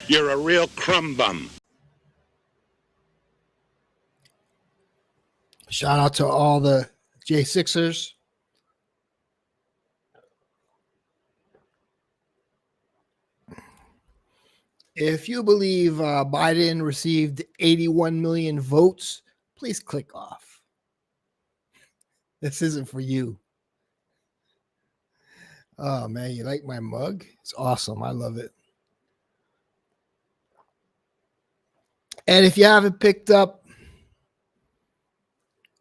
You're a real crumb bum. Shout out to all the J6ers. If you believe Biden received 81 million votes, please click off. This isn't for you. Oh, man, you like my mug? It's awesome. I love it. And if you haven't picked up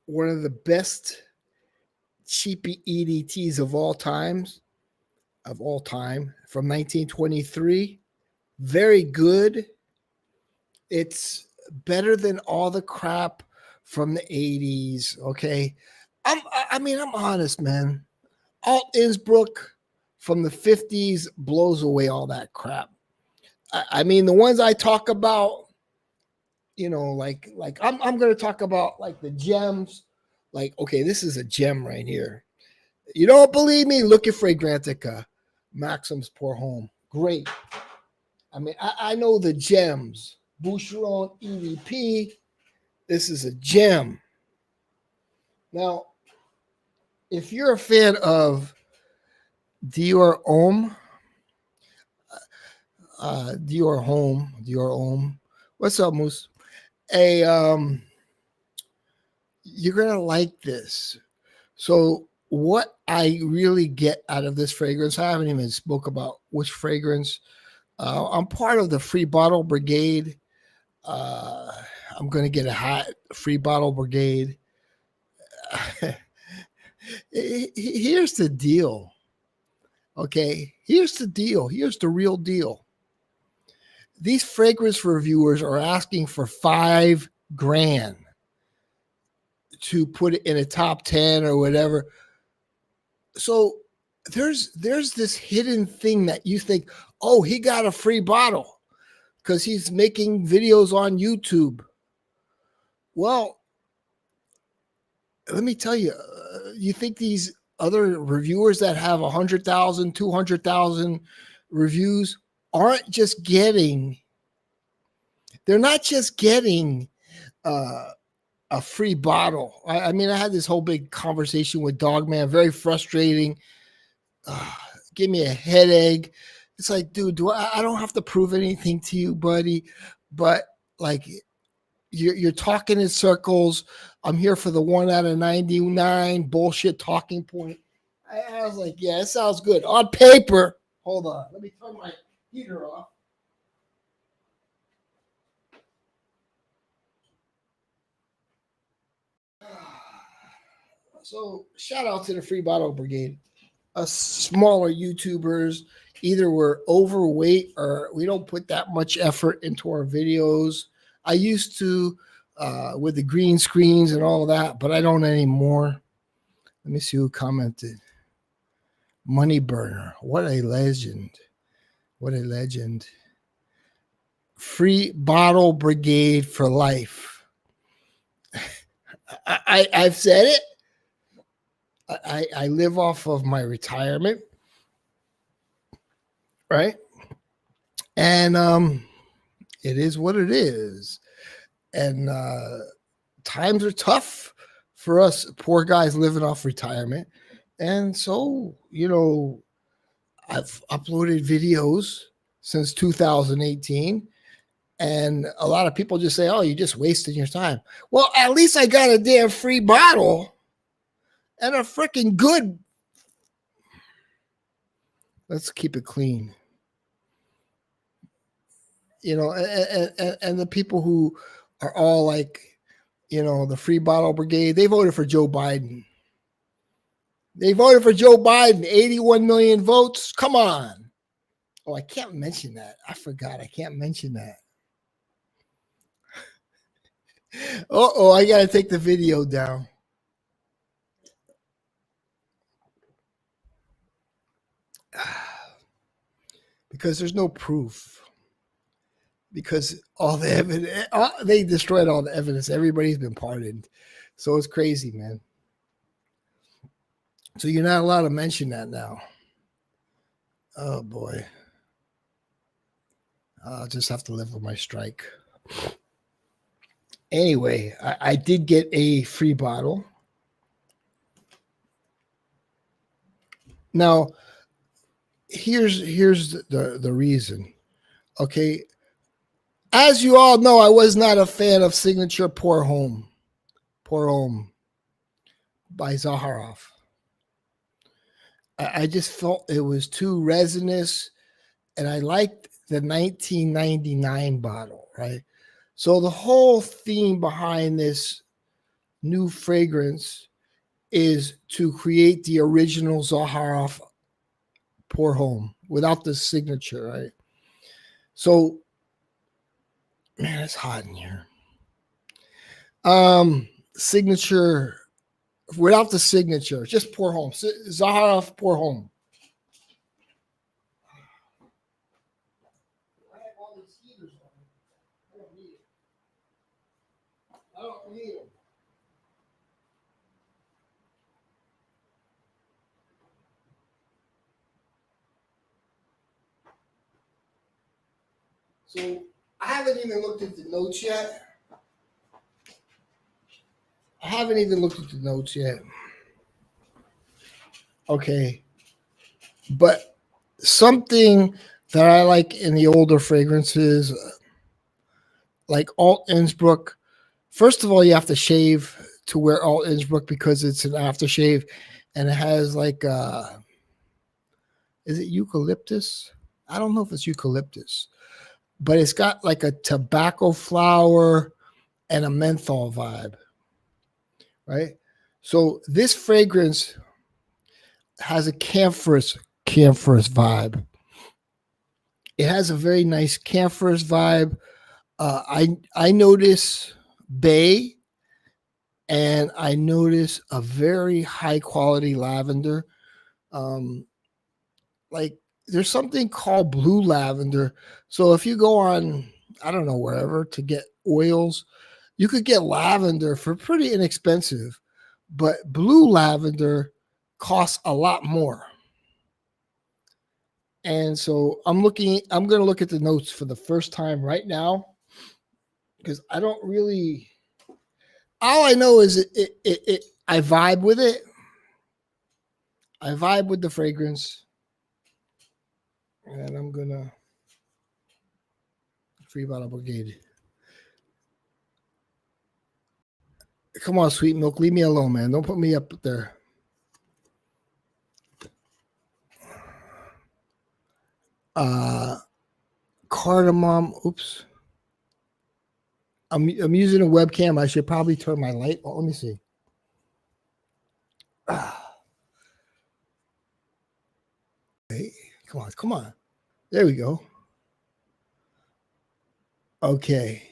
one of the best cheapy EDTs of all time, from 1923, very good. It's better than all the crap from the 80s, okay? I'm honest, man. Alt Innsbruck from the 50s blows away all that crap. I mean, the ones I talk about, you know, like I'm going to talk about like the gems. Like, okay, this is a gem right here. You don't believe me? Look at Fragrantica, Maxim's Pour Home. Great. I mean, I know the gems. Boucheron EDP. This is a gem. Now, if you're a fan of Dior Homme, Dior Homme. What's up, Moose? You're gonna like this. So, what I really get out of this fragrance, I haven't even spoke about which fragrance. I'm part of the Free Bottle Brigade. I'm gonna get a hat, Free Bottle Brigade. Here's the deal. Okay, here's the deal. Here's the real deal. These fragrance reviewers are asking for $5,000 to put it in a top 10 or whatever. So there's this hidden thing that you think, oh, he got a free bottle because he's making videos on YouTube. Well, let me tell you, you think these other reviewers that have 100,000, 200,000 reviews aren't just getting, they're not just getting a free bottle. I mean, I had this whole big conversation with Dogman, very frustrating. Give me a headache. It's like, dude, I don't have to prove anything to you, buddy. But like, you're talking in circles. I'm here for the 1 out of 99 bullshit talking point. I was like, yeah, it sounds good on paper. Hold on, let me turn my heater off. So shout out to the Free Bottle Brigade. Us smaller YouTubers, either we're overweight or we don't put that much effort into our videos. I used to with the green screens and all that, but I don't anymore. Let me see who commented. Money Burner. What a legend. What a legend. Free Bottle Brigade for life. I've said it. I live off of my retirement, right? And it is what it is. And times are tough for us poor guys living off retirement. And so, you know, I've uploaded videos since 2018. And a lot of people just say, oh, you're just wasting your time. Well, at least I got a damn free bottle and a freaking good. Let's keep it clean. You know, and the people who are all like, you know, the Free Bottle Brigade, they voted for Joe Biden. They voted for Joe Biden, 81 million votes. Come on. Oh, I can't mention that. I forgot. I can't mention that. Oh, I got to take the video down. Because there's no proof. Because all the evidence, they destroyed all the evidence. Everybody's been pardoned. So it's crazy, man. So you're not allowed to mention that now. Oh, boy. I'll just have to live with my strike. Anyway, I did get a free bottle. Now, here's the reason. Okay. As you all know, I was not a fan of Signature Pour Homme by Zaharoff. I just felt it was too resinous, and I liked the 1999 bottle, right? So the whole theme behind this new fragrance is to create the original Zaharoff Pour Homme without the signature, right? So, man, it's hot in here. Signature without the signature, just Pour Homme. Zaharoff Pour Homme. I have all these heaters on. I don't need it. I don't need them. So I haven't even looked at the notes yet. Okay. But something that I like in the older fragrances, like Alt Innsbruck, first of all, you have to shave to wear Alt Innsbruck because it's an aftershave and it has like, is it eucalyptus? I don't know if it's eucalyptus, but it's got like a tobacco flower and a menthol vibe, right? So this fragrance has a camphorous vibe. It has a very nice camphorous vibe. I notice bay, and I notice a very high quality lavender. Like there's something called blue lavender. So if you go on, I don't know, wherever to get oils, you could get lavender for pretty inexpensive, but blue lavender costs a lot more. And so I'm going to look at the notes for the first time right now because I don't really, all I know is I vibe with it. I vibe with the fragrance. And I'm going to free bottle brigade. Come on, sweet milk. Leave me alone, man. Don't put me up there. Cardamom. Oops. I'm using a webcam. I should probably turn my light on. Let me see. Hey, come on. There we go. Okay.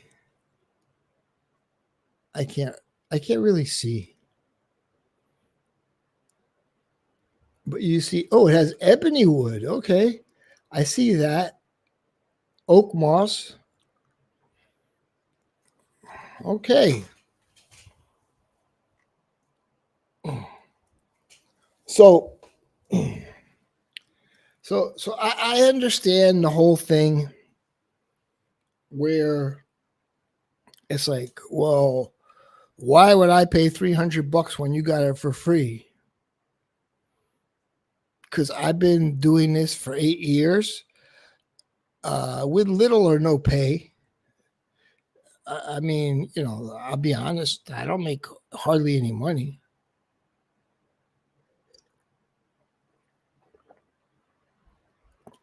I can't really see. But you see, oh, it has ebony wood. Okay. I see that. Oak moss. Okay. So I understand the whole thing where it's like, well, why would I pay $300 when you got it for free? Because I've been doing this for 8 years with little or no pay. I mean, you know, I'll be honest, I don't make hardly any money.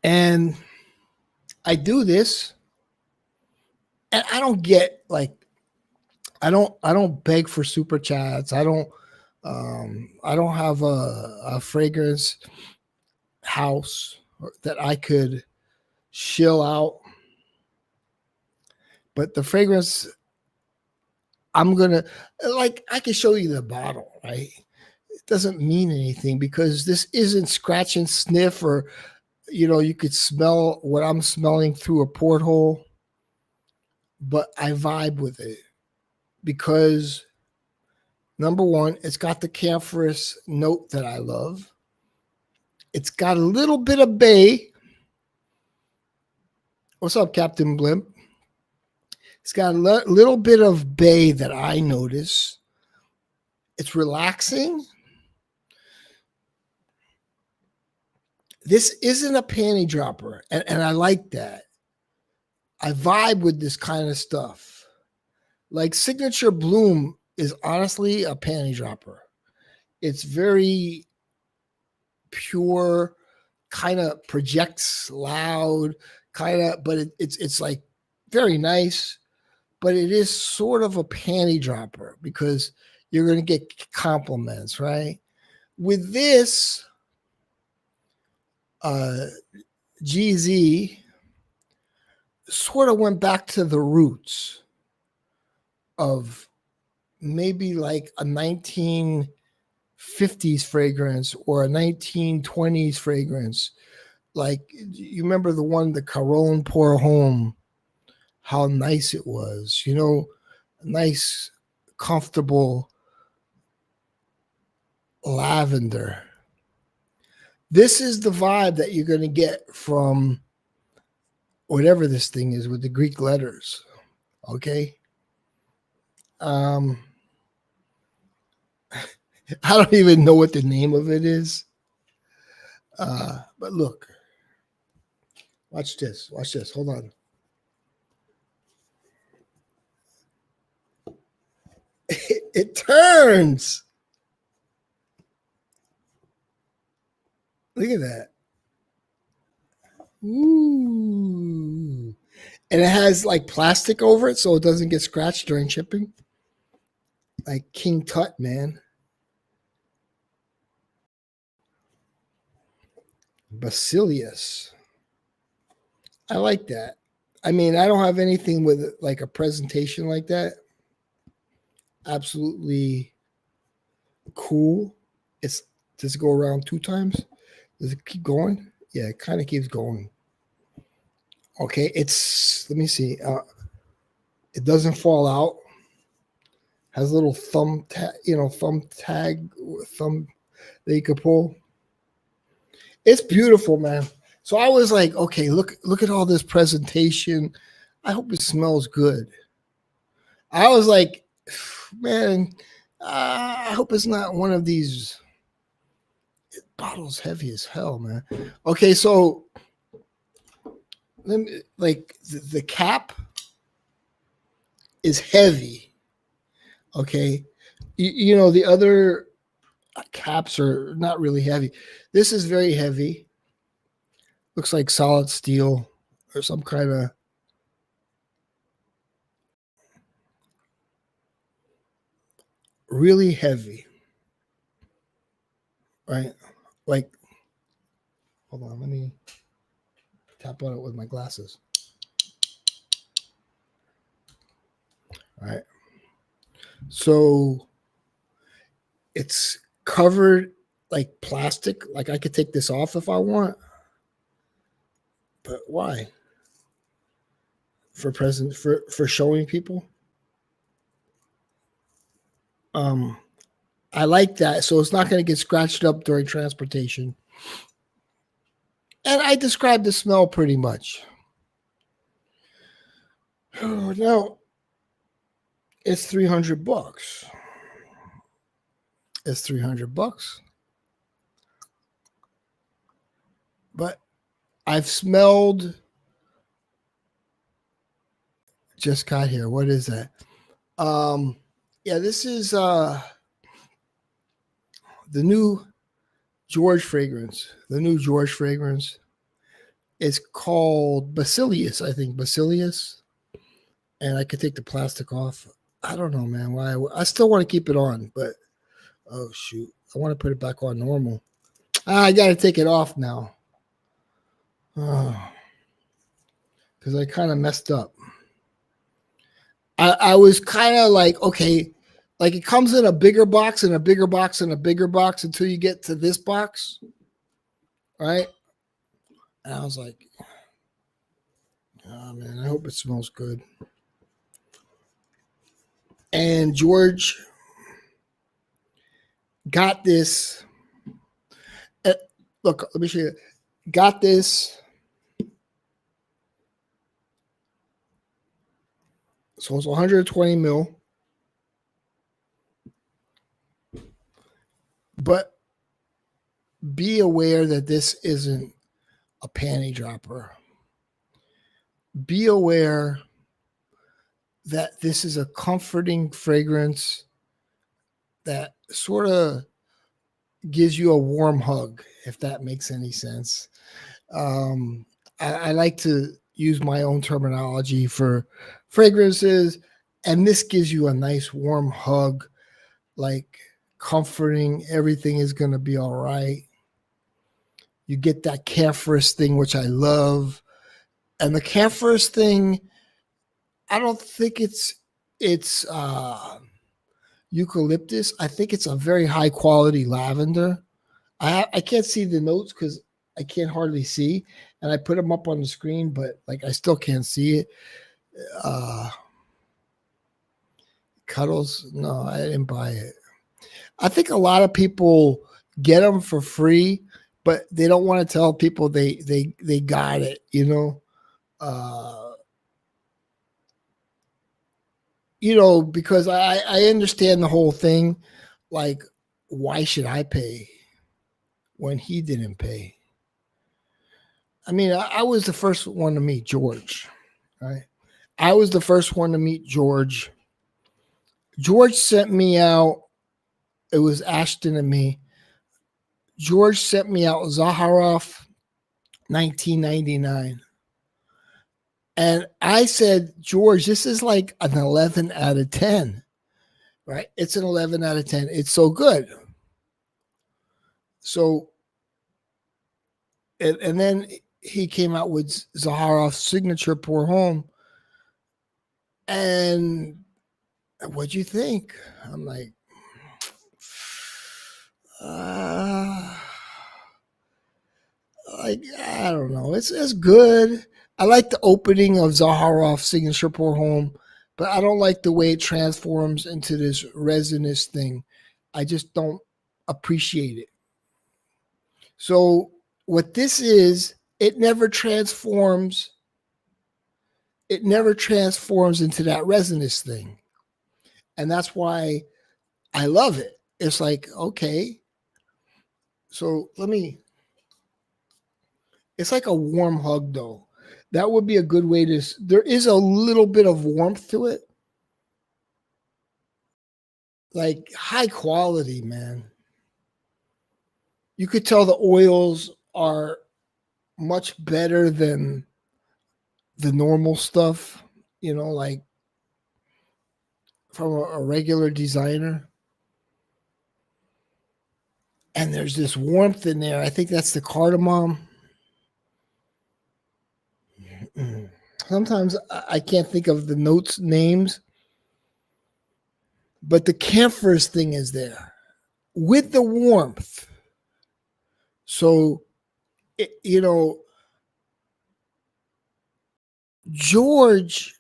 And I do this, and I don't get like, I don't beg for super chats. I don't have a fragrance house that I could shill out. But the fragrance, I'm gonna like, I can show you the bottle, right? It doesn't mean anything because this isn't scratch and sniff, or you know, you could smell what I'm smelling through a porthole. But I vibe with it because number one, it's got the camphorous note that I love. It's got a little bit of bay, What's up, Captain Blimp? It's got a little bit of bay that I notice. It's relaxing. This isn't a panty dropper, and I like that. I vibe with this kind of stuff. Like Signature Bloom is honestly a panty dropper. It's very pure, kind of projects loud, but it's like very nice, but it is sort of a panty dropper because you're going to get compliments, right? With this GZ sort of went back to the roots of maybe like a 1950s fragrance or a 1920s fragrance. Like, you remember the one, the Caron Pour Home, how nice it was, nice, comfortable lavender. This is the vibe that you're going to get from whatever this thing is with the Greek letters. Okay. I don't even know what the name of it is. But look, watch this. Hold on. It turns. Look at that. Ooh. And it has like plastic over it so it doesn't get scratched during shipping. Like King Tut, man. Basilius. I like that. I mean, I don't have anything with like a presentation like that. Absolutely cool. Does it go around 2 times? Does it keep going? Yeah, it kind of keeps going. Okay, let me see. It doesn't fall out. Has a little thumb tag that you could pull. It's beautiful, man. So I was like, okay, look at all this presentation. I hope it smells good. I was like, man, I hope it's not one of these bottles heavy as hell, man. Okay, so let me, like, the cap is heavy. Okay, the other caps are not really heavy. This is very heavy. Looks like solid steel or some kind of really heavy, right? Like, hold on, let me tap on it with my glasses. All right. So it's covered like plastic. Like, I could take this off if I want. But why? For showing people. I like that. So it's not going to get scratched up during transportation. And I described the smell pretty much. Now, it's $300. It's $300. But I've smelled. Just got here. What is that? Yeah, this is the new George fragrance. The new George fragrance is called Basilius, I think. Basilius. And I could take the plastic off. I don't know, man. Why? I still want to keep it on, but oh shoot, I want to put it back on normal. I got to take it off now. Because I kind of messed up. I was kind of like, okay, like it comes in a bigger box and a bigger box and a bigger box until you get to this box, right? And I was like, oh man, I hope it smells good. And George got this. Look, let me show you. Got this So it's 120 mil. But be aware that this isn't a panty dropper. Be aware that this is a comforting fragrance that sort of gives you a warm hug, if that makes any sense. I like to use my own terminology for fragrances, and this gives you a nice warm hug, like comforting. Everything is going to be all right. You get that camphorous thing, which I love. And the camphorous thing, I don't think it's eucalyptus. I think it's a very high quality lavender. I can't see the notes because I can't hardly see, and I put them up on the screen, but like I still can't see it. Cuddles? No, I didn't buy it. I think a lot of people get them for free, but they don't want to tell people they got it. Because I understand the whole thing. Like, why should I pay when he didn't pay? I mean, I was the first one to meet George, right? I was the first one to meet George. George sent me out. It was Ashton and me. George sent me out Zaharoff 1999. And I said, George, this is like an 11 out of 10, right? It's an 11 out of 10. It's so good. So, and then he came out with Zaharoff's signature Pour Homme. And what'd you think? I'm like, I don't know. It's good. I like the opening of Zaharoff's signature Pour Homme, but I don't like the way it transforms into this resinous thing. I just don't appreciate it. So what this is, it never transforms. It never transforms into that resinous thing. And that's why I love it. It's like, okay. So it's like a warm hug though. That would be a good way to, there is a little bit of warmth to it. Like high quality, man. You could tell the oils are much better than the normal stuff, like from a regular designer. And there's this warmth in there. I think that's the cardamom. Sometimes I can't think of the notes names, but the camphorous thing is there with the warmth. So, George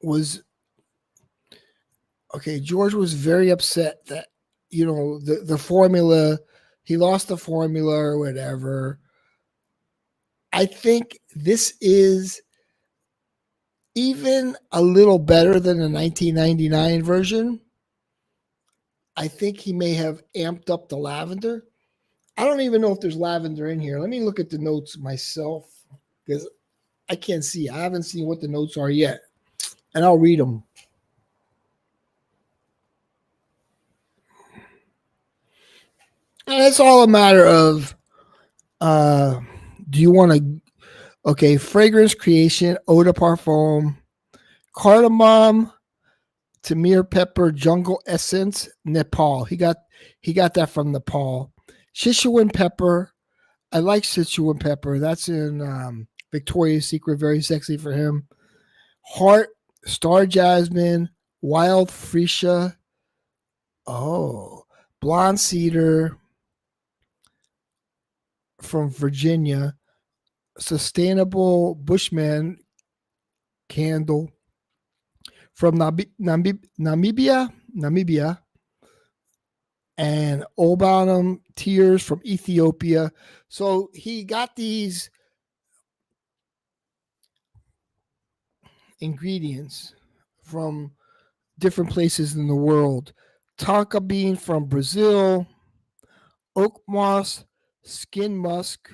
was very upset that, the formula, he lost the formula or whatever. I think this is even a little better than the 1999 version. I think he may have amped up the lavender. I don't even know if there's lavender in here. Let me look at the notes myself because I can't see. I haven't seen what the notes are yet. And I'll read them. And it's all a matter of do you want to, fragrance creation, eau de parfum, cardamom, tamir pepper, jungle essence, Nepal. He got that from Nepal. Sichuan pepper. I like Sichuan pepper. That's in Victoria's Secret. Very sexy for him. Heart, star jasmine, wild freesia. Oh, blonde cedar from Virginia. Sustainable Bushman candle from Namibia, and Obanum tears from Ethiopia. So he got these ingredients from different places in the world. Tonka bean from Brazil, oak moss, skin musk.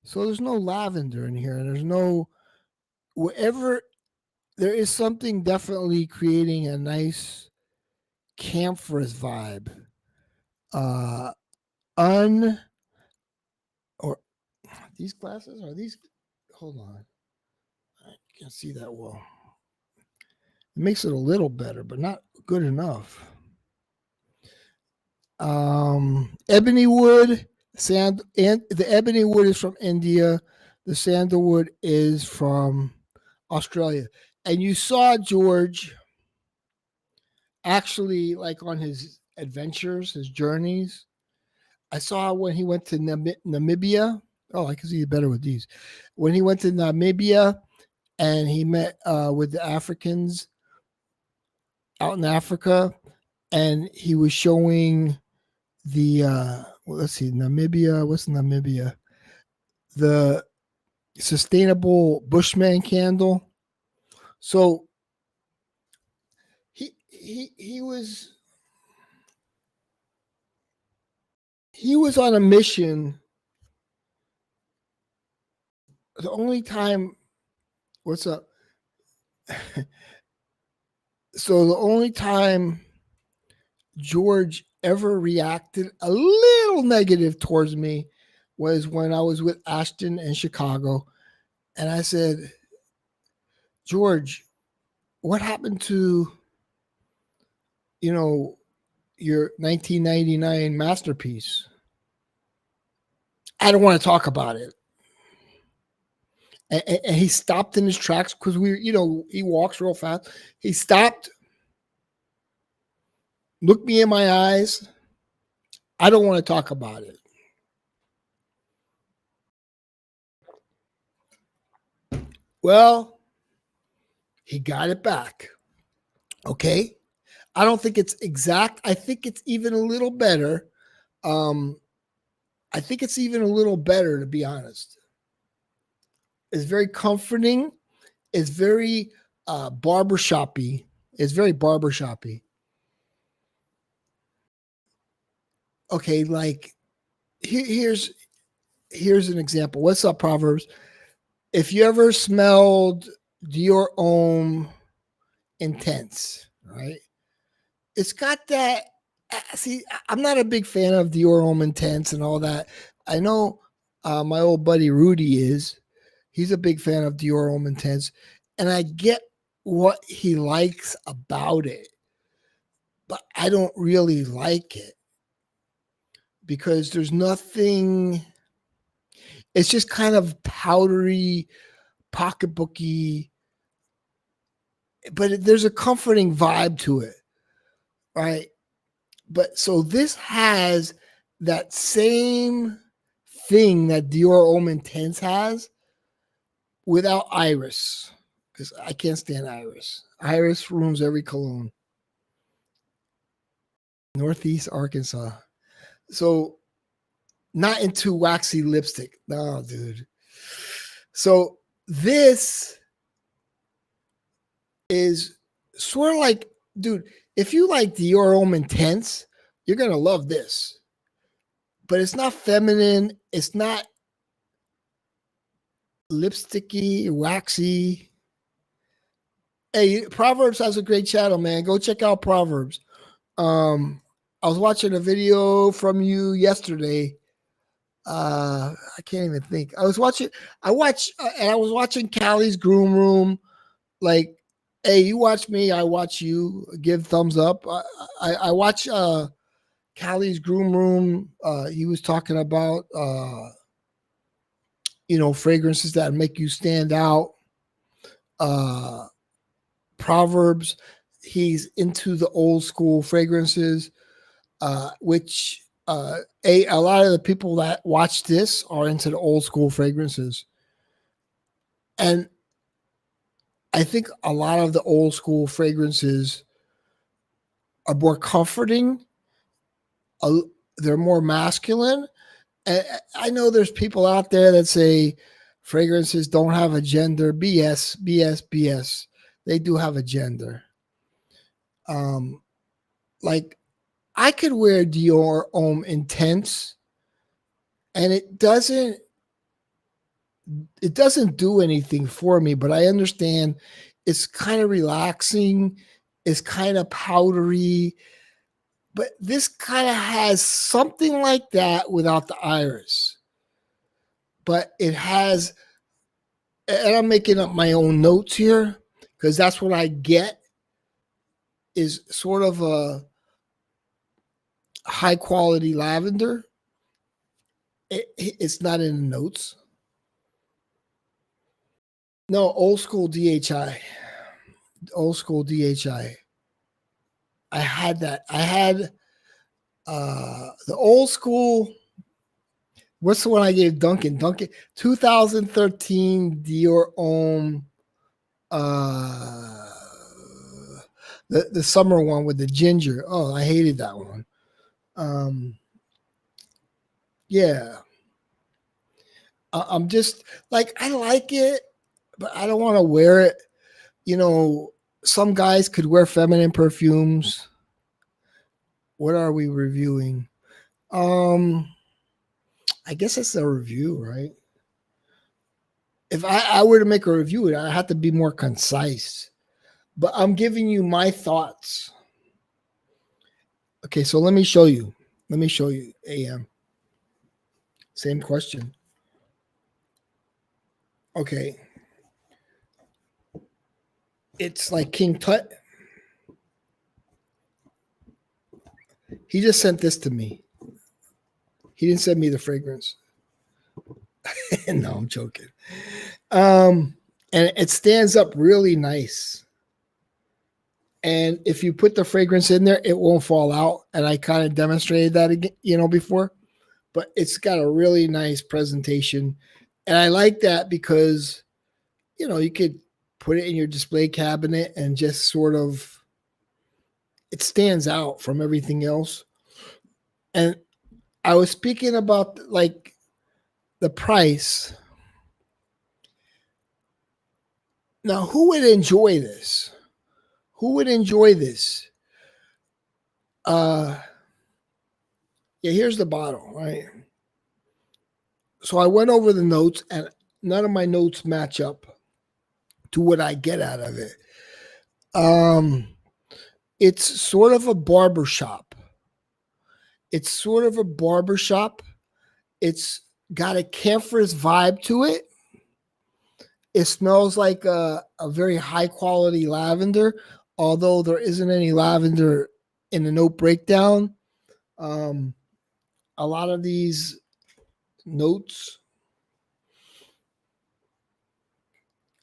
So there's no lavender in here. There's no wherever there is something definitely creating a nice camphorous vibe. Uh un or these glasses are these hold on. I can't see that well. It makes it a little better, but not good enough. Ebony wood, sand, and the ebony wood is from India. The sandalwood is from Australia. And you saw George actually like on his adventures, his journeys. I saw when he went to Namibia. Oh, I can see it better with these. When he went to Namibia and he met with the Africans out in Africa, and he was showing the let's see, Namibia. What's Namibia? The sustainable Bushman candle. So he was on a mission. The only time, what's up? So the only time George ever reacted a little negative towards me was when I was with Ashton in Chicago. And I said, George, what happened to, your 1999 masterpiece? I don't want to talk about it. And he stopped in his tracks because he walks real fast. He stopped, looked me in my eyes. I don't want to talk about it. Well, he got it back. Okay. I don't think it's exact. I think it's even a little better. I think it's even a little better, to be honest. It's very comforting. It's very barbershoppy. It's very barbershoppy. Okay, like here's an example. What's up, Proverbs? If you ever smelled Dior Homme Intense, right? It's got that. See, I'm not a big fan of Dior Homme Intense and all that. I know my old buddy Rudy is. He's a big fan of Dior Homme Intense, and I get what he likes about it, but I don't really like it because there's nothing. It's just kind of powdery, pocketbooky, but there's a comforting vibe to it, right? But so this has that same thing that Dior Homme Intense has without Iris, because I can't stand Iris. Iris ruins every cologne. Northeast Arkansas. So not into waxy lipstick. No, dude. So this is sort of like, dude, if you like Dior Homme Intense, you're going to love this. But it's not feminine. It's not lipsticky, waxy. Hey, Proverbs has a great channel, man. Go check out Proverbs. I was watching a video from you yesterday. I can't even think. I was watching Callie's Groom Room. Like, hey, you watch me, I watch you. Give thumbs up. I watch Callie's Groom Room. He was talking about fragrances that make you stand out. Proverbs. He's into the old school fragrances, which a lot of the people that watch this are into the old school fragrances. And I think a lot of the old school fragrances are more comforting. They're more masculine. And I know there's people out there that say fragrances don't have a gender. BS, BS, BS. They do have a gender. Like I could wear Dior Homme Intense, and it doesn't do anything for me, but I understand it's kind of relaxing, it's kind of powdery, but this kind of has something like that without the iris. But it has, and I'm making up my own notes here because that's what I get is sort of a high quality lavender. It's not in the notes. No, old school DHI. Old school DHI. I had that. I had the old school. What's the one I gave Duncan? 2013 Dior Homme. The summer one with the ginger. Oh, I hated that one. Yeah. I'm just like, I like it, but I don't want to wear it. You know, some guys could wear feminine perfumes. What are we reviewing? I guess it's a review, right? If I were to make a review, I have to be more concise. But I'm giving you my thoughts. Okay, so let me show you. Let me show you, AM. Same question. Okay. It's like King Tut. He just sent this to me. He didn't send me the fragrance. No, I'm joking. And it stands up really nice. And if you put the fragrance in there, it won't fall out. And I kind of demonstrated that again, before. But it's got a really nice presentation. And I like that because, you could put it in your display cabinet and just sort of, it stands out from everything else. And I was speaking about like the price. Now, who would enjoy this? Who would enjoy this? Yeah, here's the bottle, right? So I went over the notes and none of my notes match up to what I get out of it. It's sort of a barbershop. It's sort of a barbershop. It's got a campher's vibe to it. It smells like a very high quality lavender, although there isn't any lavender in the note breakdown. A lot of these notes,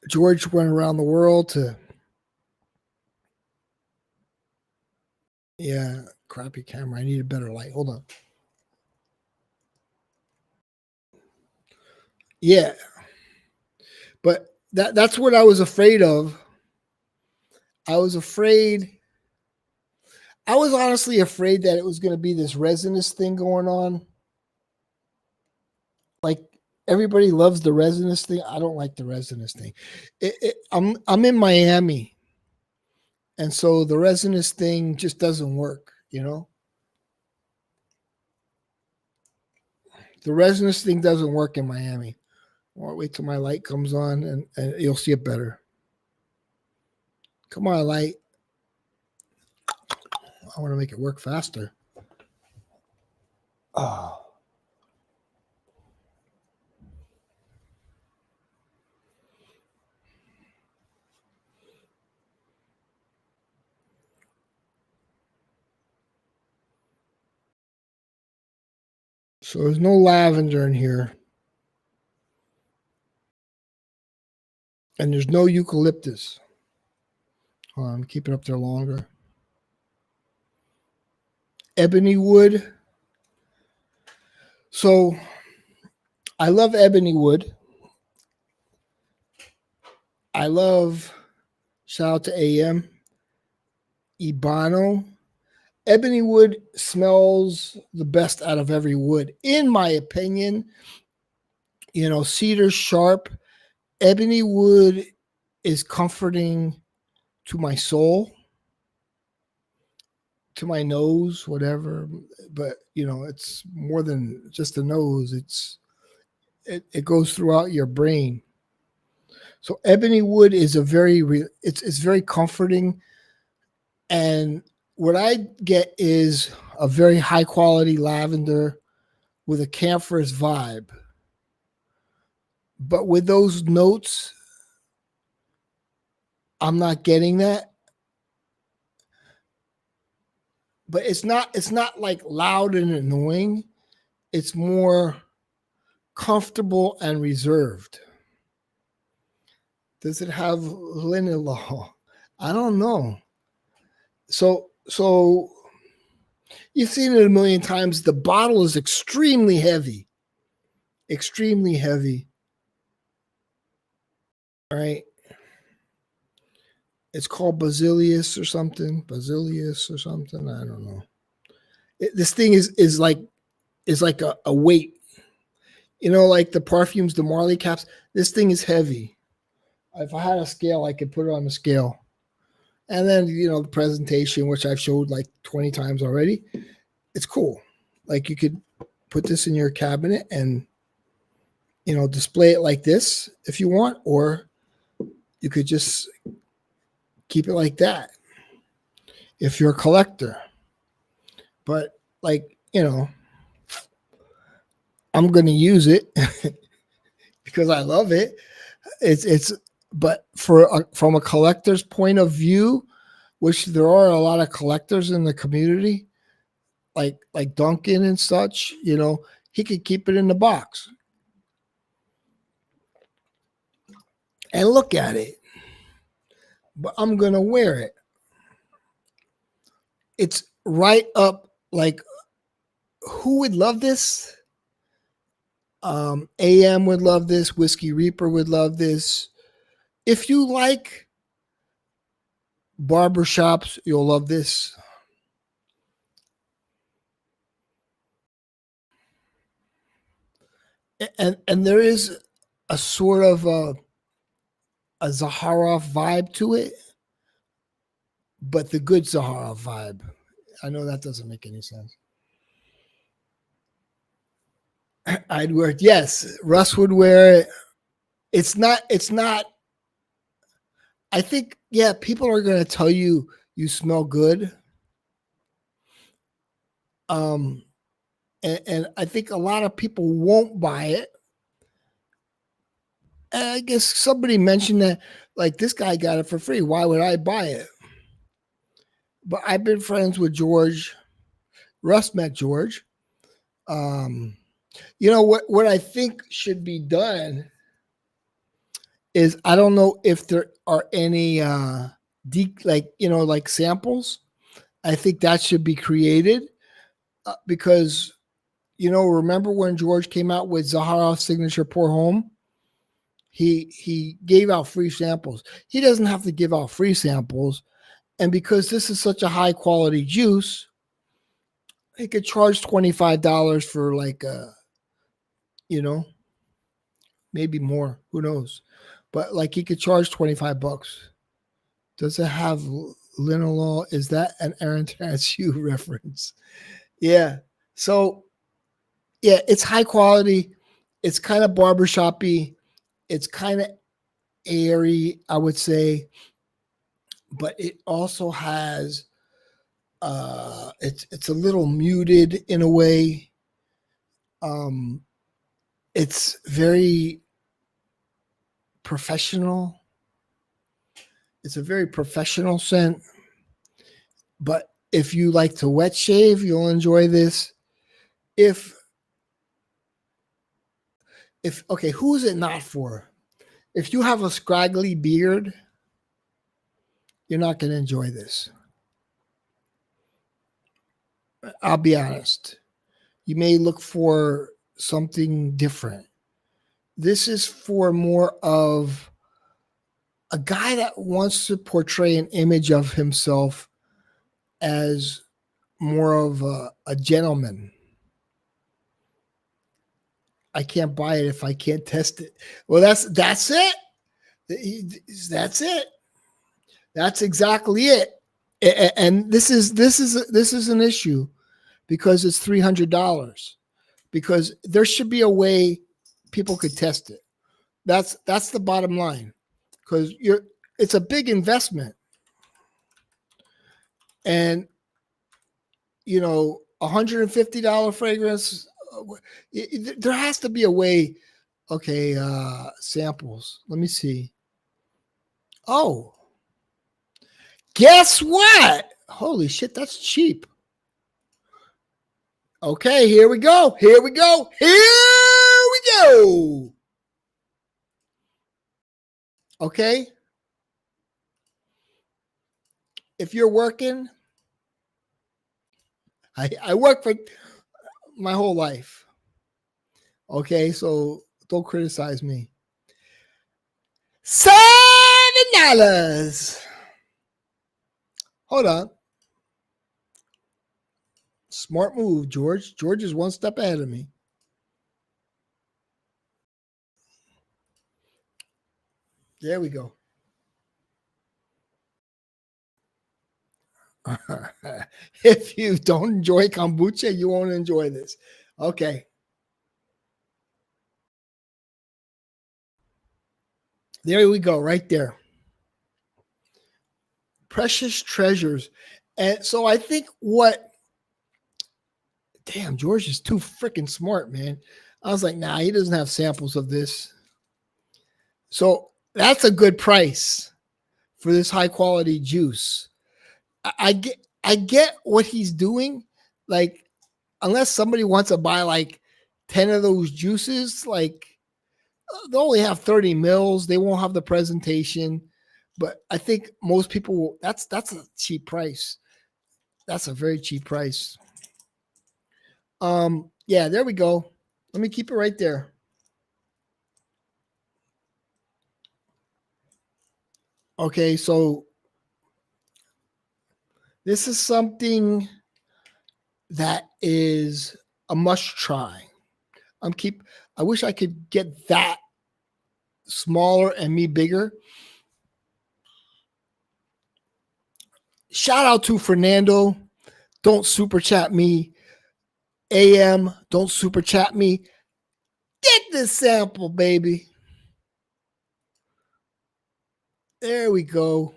George went around the world to, yeah, crappy camera. I need a better light. Hold on. Yeah. But that's what I was afraid of. I was honestly afraid that it was going to be this resinous thing going on. Like everybody loves the resinous thing. I don't like the resinous thing. I'm in Miami, and so the resinous thing just doesn't work. The resinous thing doesn't work in Miami. I'll wait till my light comes on, and you'll see it better. Come on, light. I want to make it work faster. Oh. So there's no lavender in here. And there's no eucalyptus. Hold on, keep it up there longer. Ebony wood. So I love ebony wood. I love, shout out to AM, Ibano. Ebony wood smells the best out of every wood, in my opinion. Cedar's sharp. Ebony wood is comforting. to my soul, to my nose, whatever. But it's more than just the nose. It goes throughout your brain. So ebony wood is it's very comforting. And what I get is a very high quality lavender with a camphorous vibe. But with those notes, I'm not getting that. But it's not like loud and annoying. It's more comfortable and reserved. Does it have linalool? I don't know. So you've seen it a million times. The bottle is extremely heavy. Extremely heavy. All right. It's called Basilius or something. Basilius or something. I don't know. This thing is like a weight. Like the perfumes, the Marley caps. This thing is heavy. If I had a scale, I could put it on the scale. And then, the presentation, which I've showed like 20 times already. It's cool. Like you could put this in your cabinet and, display it like this if you want, or you could just keep it like that if you're a collector. But like, I'm going to use it because I love it. But from a collector's point of view, which there are a lot of collectors in the community, like Duncan and such, he could keep it in the box and look at it. But I'm going to wear it. It's right up, like, who would love this? AM would love this. Whiskey Reaper would love this. If you like barbershops, you'll love this. And there is a sort of a Zaharoff vibe to it, but the good Zaharoff vibe. I know that doesn't make any sense. I'd wear it. Yes, Russ would wear it. It's not. I think, yeah, people are going to tell you smell good. And I think a lot of people won't buy it. And I guess somebody mentioned that, like, this guy got it for free. Why would I buy it? But I've been friends with George. Russ met George. What I think should be done is, I don't know if there are any like samples. I think that should be created because remember when George came out with Zaharoff's signature Pour Home? He gave out free samples. He doesn't have to give out free samples, and because this is such a high quality juice, he could charge $25 for like maybe more. Who knows? But like he could charge $25. Does it have linalool? Is that an Aaron Terrence Hugh reference? Yeah. So, yeah, it's high quality. It's kind of barbershoppy. It's kind of airy, I would say. But it also has, it's a little muted in a way. It's very professional. It's a very professional scent. But if you like to wet shave, you'll enjoy this. Okay, who is it not for? If you have a scraggly beard, you're not going to enjoy this. I'll be honest. You may look for something different. This is for more of a guy that wants to portray an image of himself as more of a gentleman. I can't buy it if I can't test it. Well, that's it. That's it. That's exactly it. And this is an issue because it's $300. Because there should be a way people could test it. That's the bottom line. Because it's a big investment, and $150 fragrance. There has to be a way. Okay, samples. Let me see. Oh, guess what? Holy shit, that's cheap. Okay, here we go. Here we go. Here we go. Okay. If you're working, I work for my whole life. Okay, so don't criticize me. $7. Hold on. Smart move, George. George is one step ahead of me. There we go. If you don't enjoy kombucha, you won't enjoy this. Okay. There we go, right there. Precious treasures. And so I think damn, George is too freaking smart, man. I was like, nah, he doesn't have samples of this. So that's a good price for this high quality juice. I get what he's doing. Like, unless somebody wants to buy like 10 of those juices, like they'll only have 30 mils. They won't have the presentation. But I think most people will, that's a cheap price. That's a very cheap price. Yeah, there we go. Let me keep it right there. Okay, so this is something that is a must try. I wish I could get that smaller and me bigger. Shout out to Fernando. Don't super chat me. AM, don't super chat me. Get this sample, baby. There we go.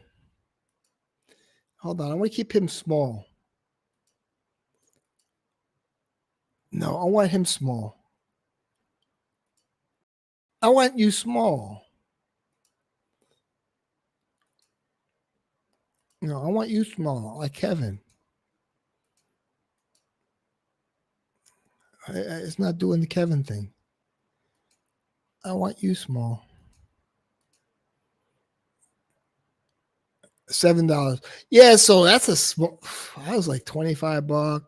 Hold on. I want to keep him small. No, I want him small. I want you small. No, I want you small, like Kevin. It's not doing the Kevin thing. I want you small. $7. Yeah, so that's a small. I was like $25.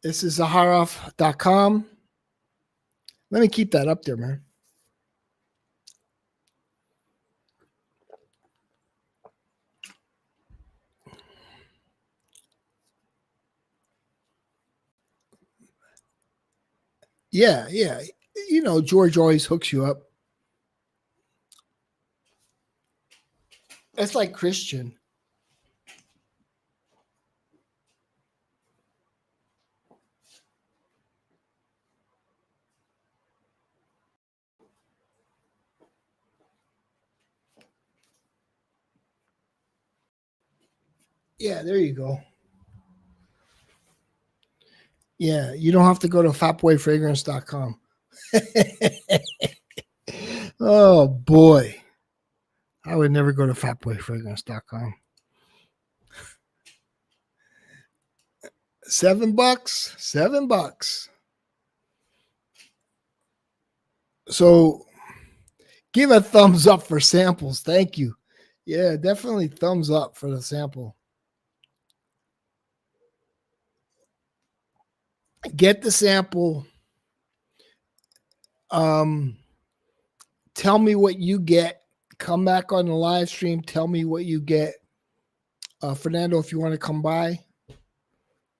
This is Zaharoff.com. Let me keep that up there, man. Yeah. George always hooks you up. It's like Christian. Yeah, there you go. Yeah, you don't have to go to fatboyfragrance.com. Oh boy. I would never go to fatboyfragrance.com. $7. So give a thumbs up for samples. Thank you. Yeah, definitely thumbs up for the sample. Get the sample. Tell me what you get. Come back on the live stream. Tell me what you get. Fernando, if you want to come by,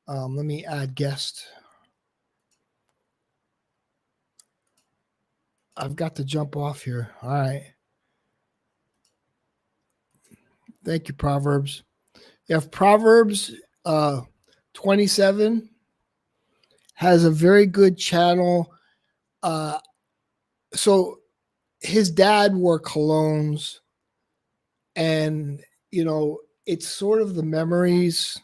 let me add guest. I've got to jump off here. All right. Thank you, Proverbs. You have Proverbs 27 has a very good channel. So his dad wore colognes, and it's sort of the memories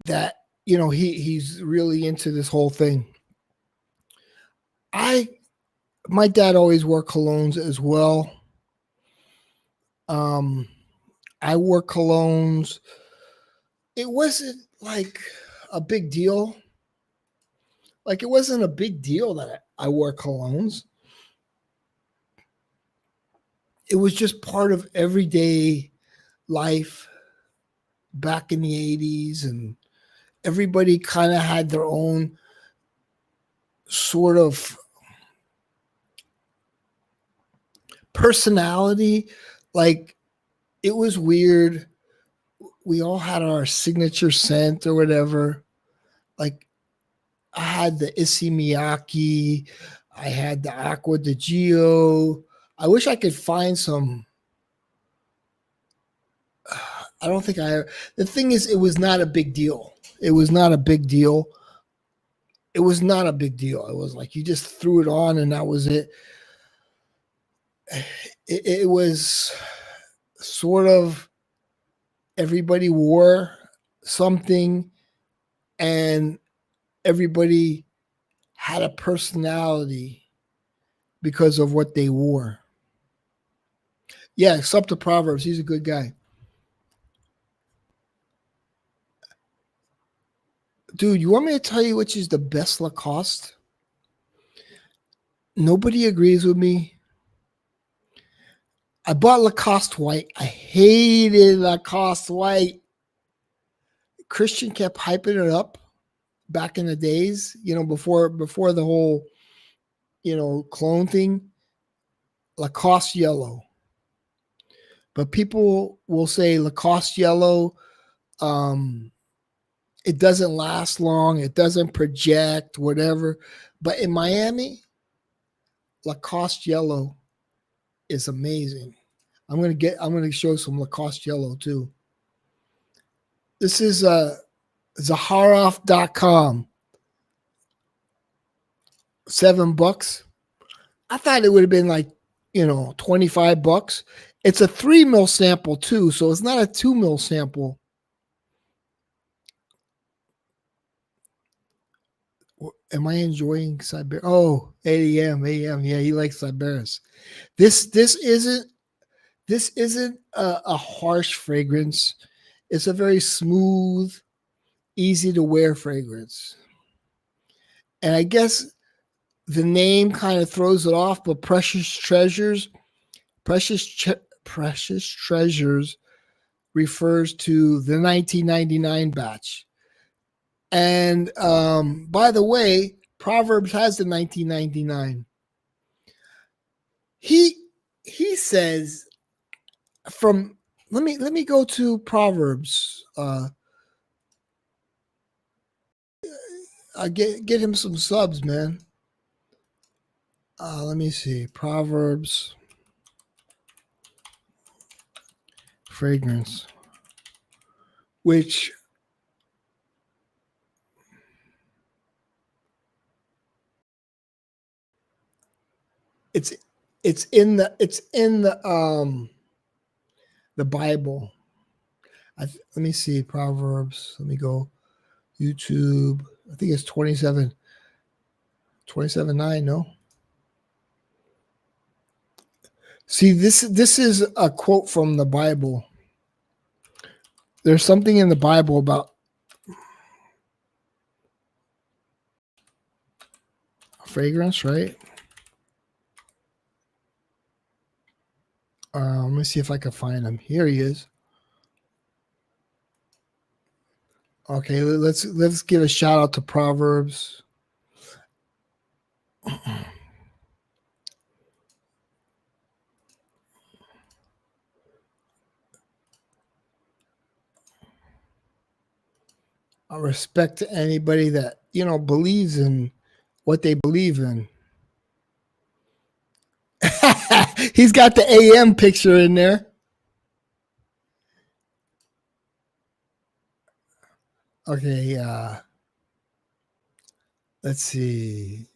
that he's really into this whole thing. My dad always wore colognes as well. I wore colognes. It wasn't like a big deal. Like, it wasn't a big deal that I wore colognes. It was just part of everyday life back in the 80s, and everybody kind of had their own sort of personality. Like, it was weird. We all had our signature scent or whatever. Like, I had the Issey Miyake. I had the Aqua di Gio. I wish I could find some. I don't think I. The thing is, it was not a big deal. It was not a big deal. It was not a big deal. It was like you just threw it on and that was it. It was sort of everybody wore something, and everybody had a personality because of what they wore. Yeah, except the Proverbs. He's a good guy. Dude, you want me to tell you which is the best Lacoste? Nobody agrees with me. I bought Lacoste white. I hated Lacoste white. Christian kept hyping it up back in the days, before the whole, clone thing. Lacoste yellow. But people will say Lacoste yellow, it doesn't last long. It doesn't project, whatever. But in Miami, Lacoste yellow is amazing. I'm going to show some Lacoste yellow too. This is Zaharoff.com. $7. I thought it would have been like, $25. It's a 3 mil sample too, so it's not a 2 mil sample. Am I enjoying Siberia? Oh, 8 a.m. Yeah, he likes Siberis. This isn't a harsh fragrance. It's a very smooth, easy to wear fragrance. And I guess the name kind of throws it off, but Precious Treasures refers to the 1999 batch. And by the way, Proverbs has the 1999. He says from let me go to Proverbs. Get him some subs, man. Let me see. Proverbs fragrance, which it's in the Bible. Let me see Proverbs. Let me go YouTube. I think it's 27:9. No. See, this is a quote from the Bible. There's something in the Bible about fragrance, right? Let me see if I can find him. Here he is. Okay, let's give a shout out to Proverbs. I respect anybody that believes in what they believe in. He's got the AM picture in there. Okay, let's see.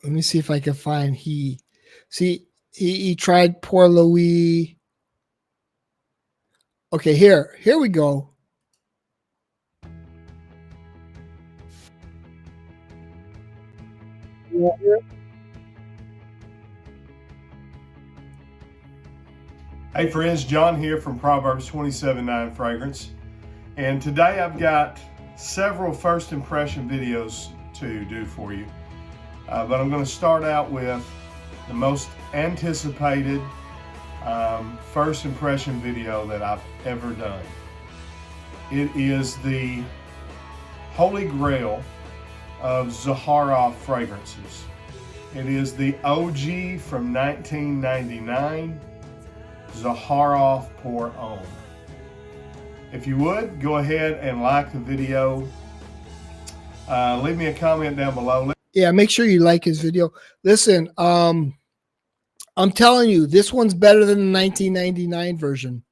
Let me see if I can find he tried Poor Louis. Okay, here we go. Hey friends, John here from Proverbs 27:9 Fragrance. And today I've got several first impression videos to do for you. But I'm going to start out with the most anticipated first impression video that I've ever done. It is the Holy Grail of Zaharoff fragrances. It is the OG from 1999. Zaharoff Pour Homme. If you would, go ahead and like the video. Leave me a comment down below. Yeah, make sure you like his video. Listen, I'm telling you, this one's better than the 1999 version.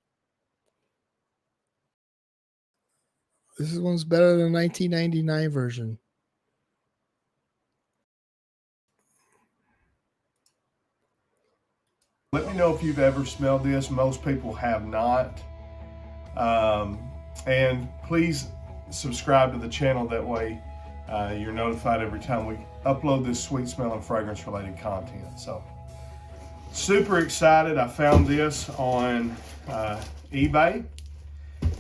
This one's better than the 1999 version. Let me know if you've ever smelled this. Most people have not. And please subscribe to the channel. That way you're notified every time we upload this sweet smelling fragrance related content. So super excited. I found this on eBay,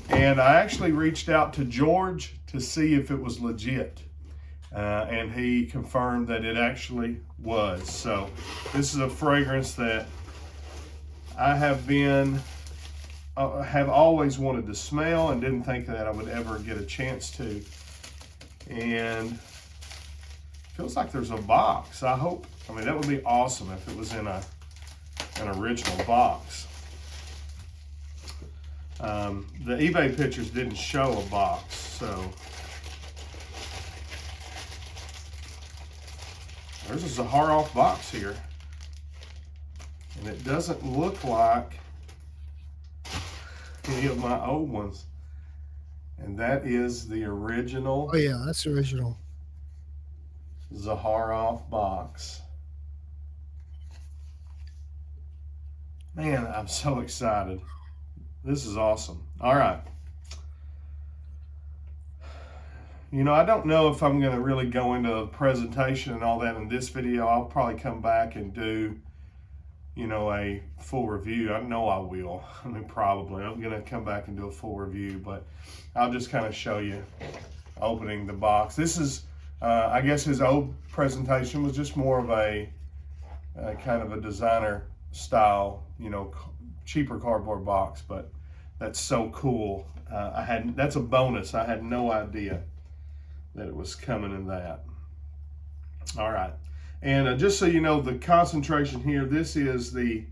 and I actually reached out to George to see if it was legit. And he confirmed that it actually was. So this is a fragrance that I have always wanted to smell and didn't think that I would ever get a chance to. And feels like there's a box. I mean, that would be awesome if it was in an original box. The eBay pictures didn't show a box, so there's a Zaharoff box here. And it doesn't look like any of my old ones. And that is the original. Oh yeah, that's the original Zaharoff box. Man, I'm so excited. This is awesome. All right. You know, I don't know if I'm going to really go into a presentation and all that in this video. I'll probably come back and do, you know, a full review. I know I will. I mean, probably. I'm going to come back and do a full review, but I'll just kind of show you opening the box. This is, I guess his old presentation was just more of a kind of a designer style, you know, cheaper cardboard box, but that's so cool. That's a bonus. I had no idea that it was coming in that. All right. And just so you know, the concentration here, this is the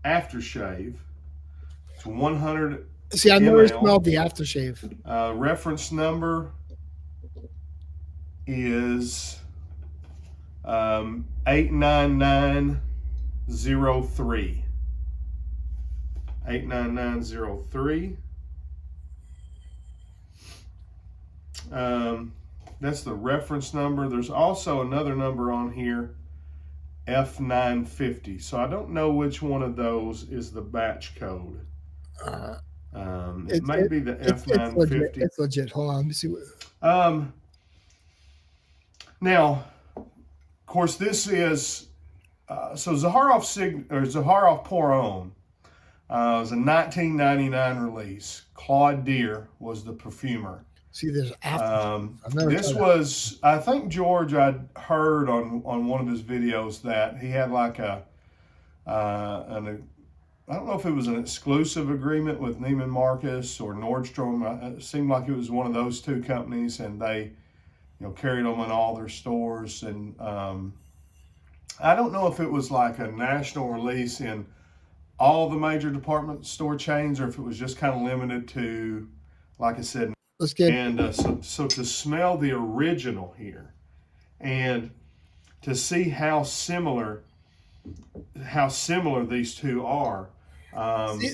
aftershave. It's 100 See, I've never smelled the aftershave. Reference number is 89903. 89903. That's the reference number. There's also another number on here, F950. So I don't know which one of those is the batch code. It may be the F950. It's legit. Hold on, let me see what. Now, of course, this is so Zaharoff Pour Homme was a 1999 release. Claude Deer was the perfumer. See, there's this was, I think George, I'd heard on one of his videos that he had like I don't know if it was an exclusive agreement with Neiman Marcus or Nordstrom. It seemed like it was one of those two companies, and they, you know, carried them in all their stores. And I don't know if it was like a national release in all the major department store chains, or if it was just kind of limited to, like I said. Let's get. And so to smell the original here, And to see how similar these two are.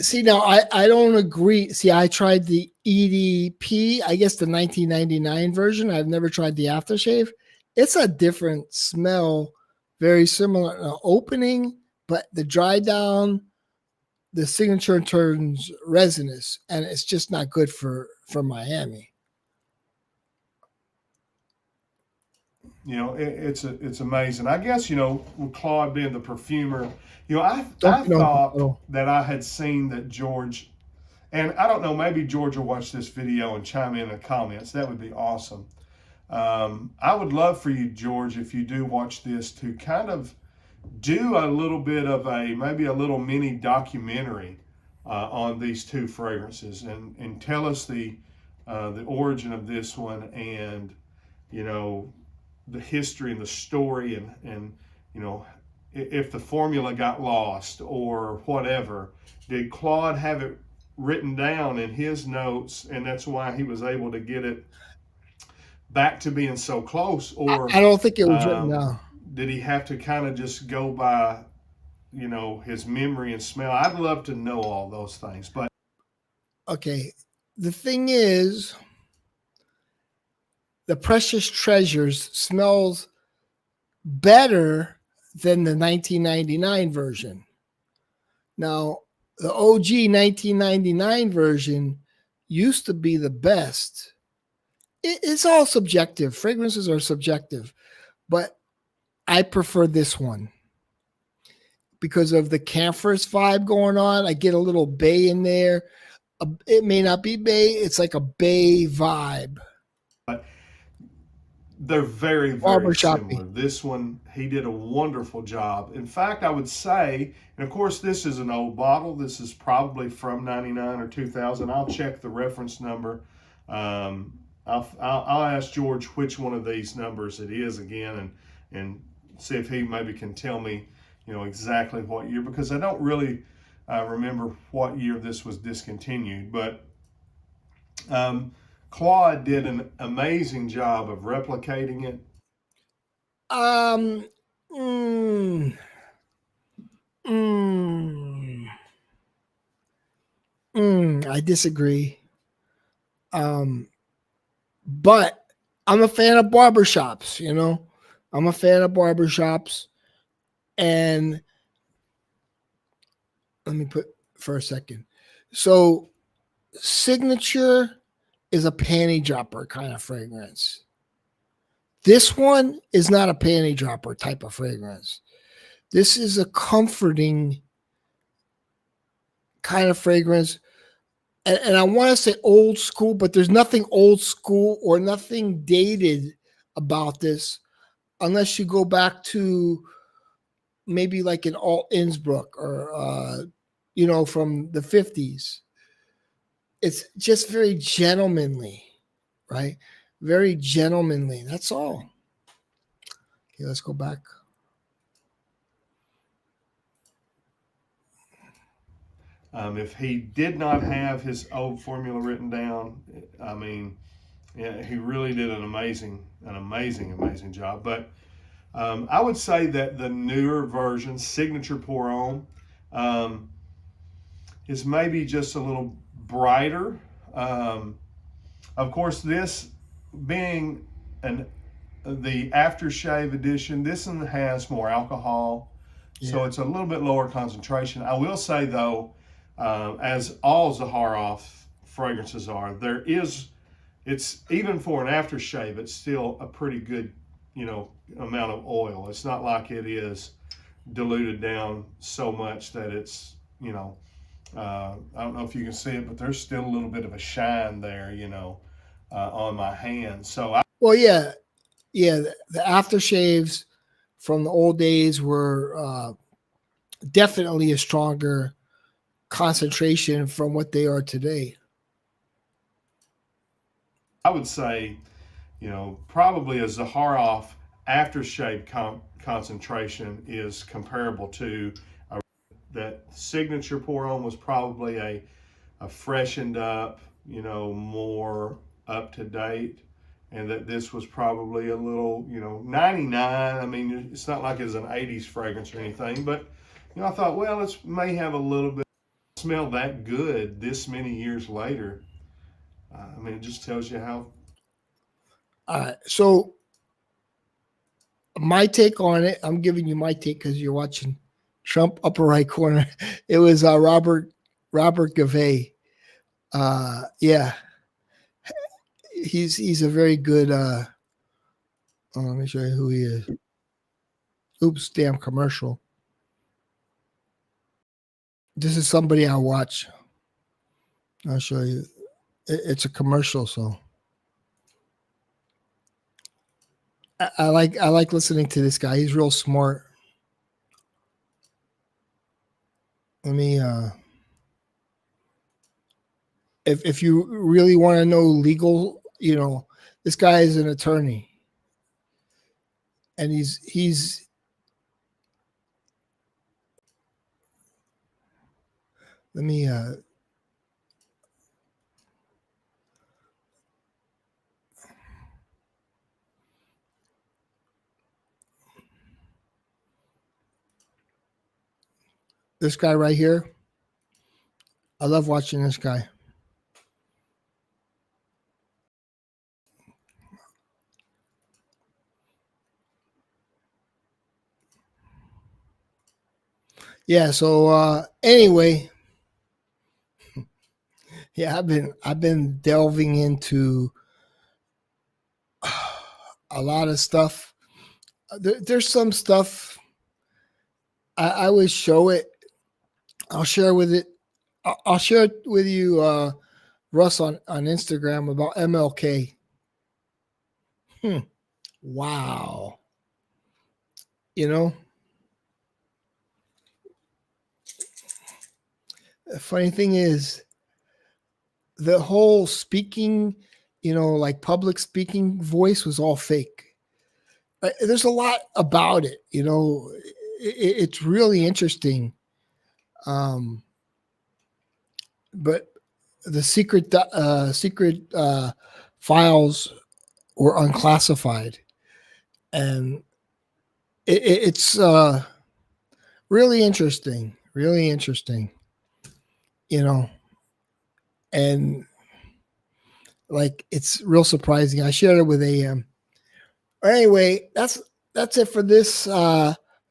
See, now I don't agree. See, I tried the EDP, I guess the 1999 version. I've never tried the aftershave. It's a different smell, very similar opening, but the dry down, the signature turns resinous, and it's just not good for Miami. You know, it's amazing. I guess, you know, with Claude being the perfumer, you know, I thought that I had seen that George, and I don't know, maybe George will watch this video and chime in the comments. That would be awesome. I would love for you, George, if you do watch this, to kind of do a little bit of maybe a little mini documentary on these two fragrances, and tell us the origin of this one, and, you know, the history and the story, and you know, if the formula got lost or whatever. Did Claude have it written down in his notes, and that's why he was able to get it back to being so close? Or I don't think it was written down. Did he have to kind of just go by, you know, his memory and smell? I'd love to know all those things. But okay, the thing is, the Precious Treasures smells better than the 1999 version. Now, the OG 1999 version used to be the best. It's all subjective. Fragrances are subjective, but I prefer this one because of the camphorous vibe going on. I get a little bay in there. It may not be bay. It's like a bay vibe. But they're very, very similar. This one, he did a wonderful job. In fact, I would say, and of course, this is an old bottle. This is probably from 99 or 2000. I'll check the reference number. I'll ask George which one of these numbers it is again, and see if he maybe can tell me, you know, exactly what year, because I don't really remember what year this was discontinued. But Claude did an amazing job of replicating it. I disagree. But I'm a fan of barbershops, you know. I'm a fan of barbershops. And let me put for a second. So Signature is a panty dropper kind of fragrance. This one is not a panty dropper type of fragrance. This is a comforting kind of fragrance. And I want to say old school, but there's nothing old school or nothing dated about this, unless you go back to maybe like an Alt Innsbruck or, you know, from the 50s. It's just very gentlemanly, right? Very gentlemanly. That's all. Okay, let's go back. If he did not have his old formula written down, I mean, yeah, he really did an amazing job. But I would say that the newer version, Signature Pour On, is maybe just a little brighter. Of course, this being the aftershave edition, this one has more alcohol, so it's a little bit lower concentration. I will say though, as all Zaharoff fragrances are, it's even for an aftershave, it's still a pretty good, you know, amount of oil. It's not like it is diluted down so much that it's, you know, I don't know if you can see it, but there's still a little bit of a shine there, you know, on my hand. So the aftershaves from the old days were definitely a stronger concentration from what they are today. I would say, you know, probably a Zaharoff aftershave concentration is comparable to that Signature Pour On was probably a freshened up, you know, more up to date. and that this was probably a little, 99. I mean, it's not like it's an 80s fragrance or anything, but, I thought, well, it may have a little bit, smell that good this many years later. I mean, it just tells you how. So my take on it, I'm giving you my take because you're watching Trump upper right corner. It was Robert Gavay. Yeah, he's a very good. Let me show you who he is. Oops, damn commercial. This is somebody I watch. I'll show you. It's a commercial, so I like listening to this guy. He's real smart. Let me if you really want to know legal, this guy is an attorney. And he's let me this guy right here. I love watching this guy. Yeah, so anyway, yeah, I've been delving into a lot of stuff. There's some stuff I would show it. I'll share with it. I'll share it with you, Russ, on Instagram about MLK. Wow. The funny thing is, the whole speaking, like public speaking voice was all fake. There's a lot about it, it's really interesting. But the secret files were unclassified, and it's really interesting, and like it's real surprising. I shared it with AM. Anyway, that's it for this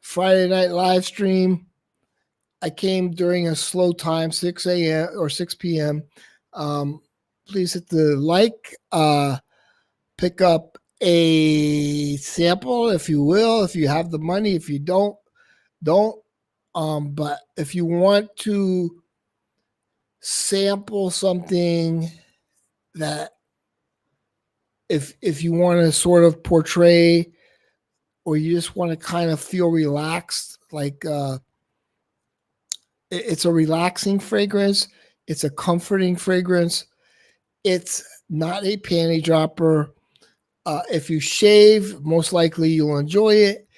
Friday night live stream. I came during a slow time, 6 a.m. or 6 p.m. Please hit the like, pick up a sample if you will, if you have the money. If you don't. But if you want to sample something that if you want to sort of portray, or you just want to kind of feel relaxed, like it's a relaxing fragrance, it's a comforting fragrance, it's not a panty dropper. If you shave, most likely you'll enjoy it.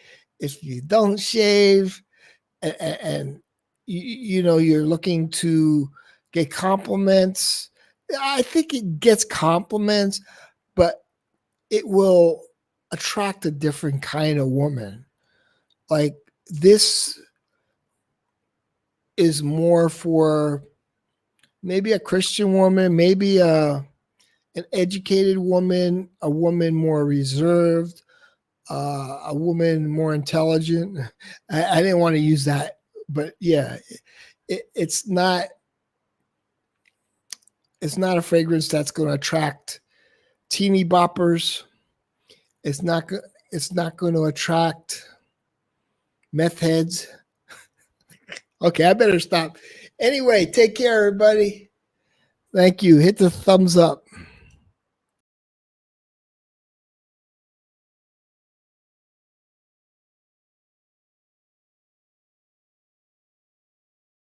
If you don't shave, and you're looking to get compliments, I think it gets compliments, but it will attract a different kind of woman. Like, this is more for maybe a Christian woman, maybe an educated woman, a woman more reserved, a woman more intelligent. I didn't want to use that, but yeah, it's not a fragrance that's going to attract teeny boppers. It's not going to attract meth heads. Okay, I better stop. Anyway, take care, everybody. Thank you. Hit the thumbs up.